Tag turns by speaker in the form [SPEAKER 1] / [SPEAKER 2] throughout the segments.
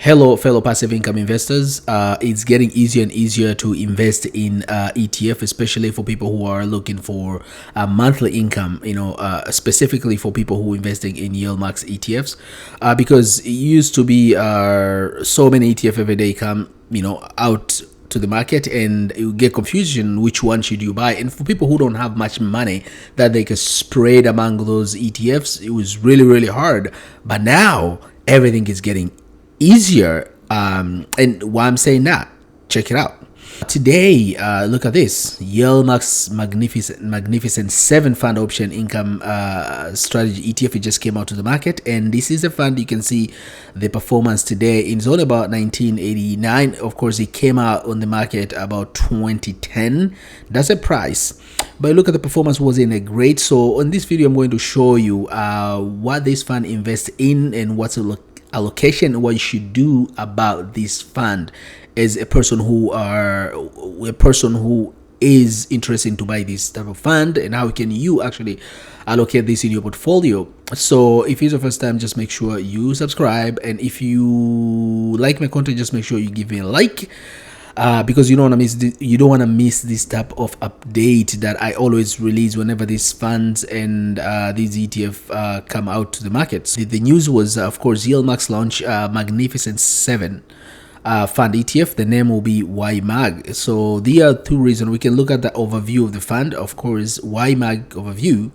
[SPEAKER 1] Hello, fellow passive income investors. It's getting easier and easier to invest in ETF, especially for people who are looking for a monthly income. Specifically for people who are investing in yield max ETFs, because it used to be so many ETF every day come out to the market, and you get confusion which one should you buy. And for people who don't have much money that they can spread among those ETFs, it was really hard. But now everything is getting easier. And why I'm saying that, check it out. Today, look at this Yield Max Magnificent 7 Fund Option Income Strategy ETF. It just came out to the market, and this is a fund. You can see the performance today. It's all about 1989. Of course, it came out on the market about 2010. That's a price, but look at the performance, wasn't it great? So on this video, I'm going to show you what this fund invests in and what's a allocation, what you should do about this fund as a person who is interested to buy this type of fund, and how can you actually allocate this in your portfolio. So if it's your first time, just make sure you subscribe, and if you like my content, just make sure you give me a like, because you don't want to miss this type of update that I always release whenever these funds and these ETF come out to the market. So the news was, of course, Yield Max launch Magnificent 7 fund ETF. The name will be YMAG. So there are two reasons. We can look at the overview of the fund. Of course, YMAG overview.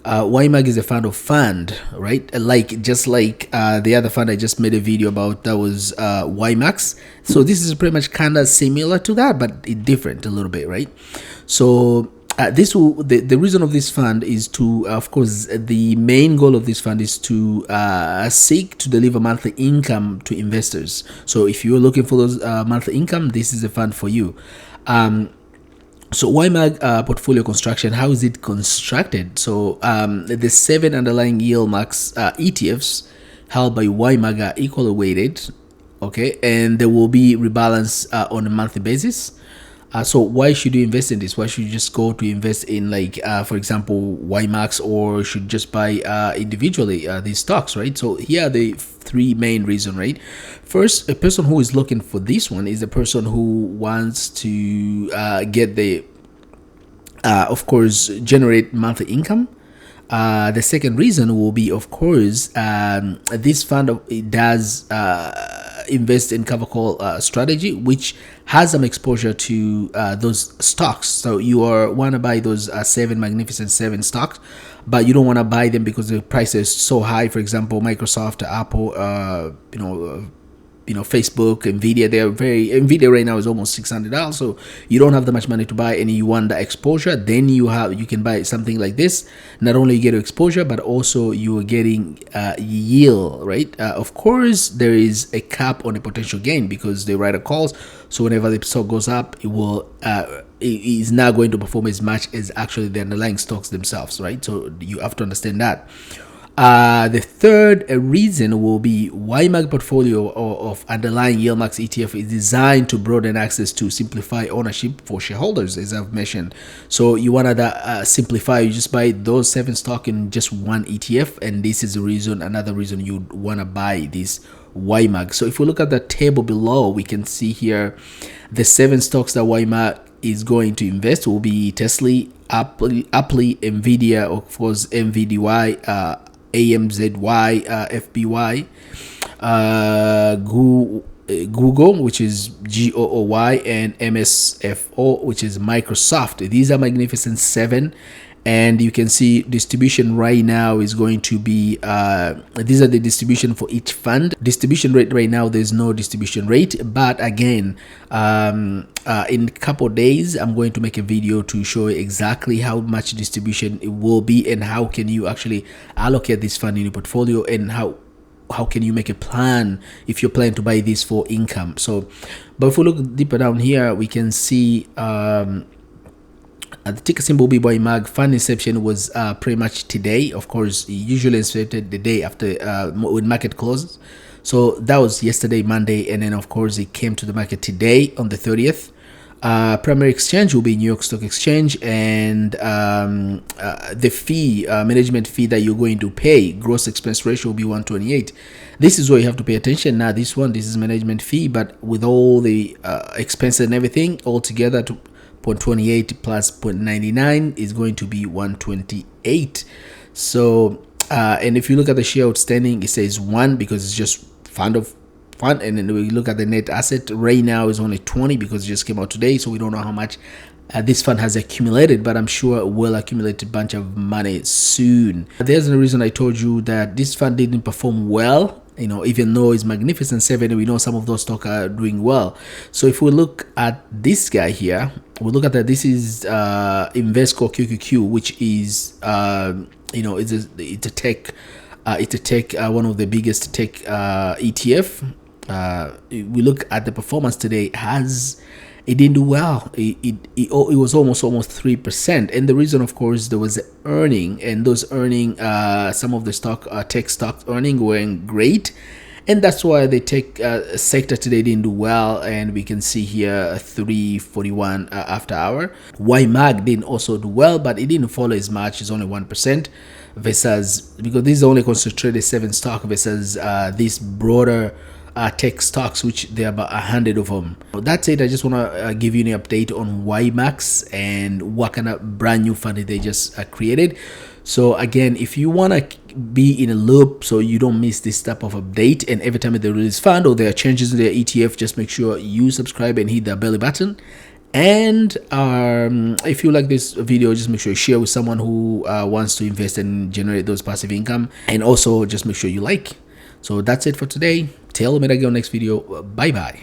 [SPEAKER 1] YMAG is a fund, right? Just like the other fund I just made a video about, that was YMAX. So this is pretty much kind of similar to that, but it's different a little bit, right? So the reason of this fund is to, of course, the main goal of this fund is to seek to deliver monthly income to investors. So if you're looking for those monthly income, this is a fund for you. So YMAG portfolio construction, how is it constructed? So the 7 underlying yield max ETFs held by YMAG are equally weighted, okay, and they will be rebalanced on a monthly basis. So why should you invest in this? Why should you just go to invest in, for example, YMAX, or should just buy individually these stocks, right? So here are the three main reasons, right? First, a person who is looking for this one is a person who wants to get the, of course, generate monthly income. The second reason will be, of course, this fund it does invest in cover call strategy, which has some exposure to those stocks. So you want to buy those 7 Magnificent 7 stocks, but you don't want to buy them because the price is so high. For example, Microsoft, Apple, Facebook, Nvidia. Nvidia right now is almost $600, so you don't have that much money to buy, and you want the exposure. Then you can buy something like this. Not only you get exposure, but also you are getting yield, right? Of course, there is a cap on the potential gain because they write a calls. So whenever the stock goes up, it will it is not going to perform as much as actually the underlying stocks themselves, right? So you have to understand that. The third reason will be YMAG portfolio of underlying yield max ETF is designed to broaden access to simplify ownership for shareholders, as I've mentioned. So you want to simplify. You just buy those 7 stocks in just one ETF, and this is the reason. Another reason you want to buy this YMAG. So if we look at the table below, we can see here the 7 stocks that YMAG is going to invest will be Tesla, Apple, Nvidia, of course, MVDY, AMZY, FBY, Google, which is GOOY, and MSFO, which is Microsoft. These are Magnificent 7, and you can see distribution right now is going to be these are the distribution for each fund. Distribution rate right now, there's no distribution rate, but again, in a couple of days I'm going to make a video to show exactly how much distribution it will be, and how can you actually allocate this fund in your portfolio, and how can you make a plan if you're planning to buy this for income. So, but if we look deeper down here, we can see the ticker symbol will be YMAG. Fund inception was pretty much today. Of course, usually incepted the day after when market closes. So that was yesterday, Monday, and then of course it came to the market today on the 30th. Primary exchange will be New York Stock Exchange, and the fee, management fee that you're going to pay, gross expense ratio will be 128. This is where you have to pay attention. Now this is management fee, but with all the expenses and everything all together, to 0.28 plus 0.99 is going to be 128. So and if you look at the share outstanding, it says 1 because it's just fund, and then we look at the net asset right now is only 20 because it just came out today, so we don't know how much this fund has accumulated, but I'm sure it will accumulate a bunch of money soon. There's the reason I told you that this fund didn't perform well, even though it's Magnificent Seven, we know some of those stocks are doing well. So if we look at this guy here, we look at that. This is Invesco QQQ, which is it's a tech, one of the biggest tech ETF. We look at the performance today, it didn't do well. It was almost 3%, and the reason, of course, there was earning, and those earning, some of the tech stock earning weren't great, and that's why the tech sector today didn't do well. And we can see here 341 after hour. YMAG didn't also do well, but it didn't follow as much. It's only 1% versus, because this is only concentrated 7 stock versus this broader tech stocks, which there are about 100 of them. That's it. I just want to give you an update on YMAX and what kind of brand new fund they just created. So again, if you want to be in a loop so you don't miss this type of update, and every time they release fund or there are changes in their ETF, just make sure you subscribe and hit the belly button. And if you like this video, just make sure you share with someone who wants to invest and generate those passive income, and also just make sure you like. So that's it for today. Till we meet again next video. Bye bye.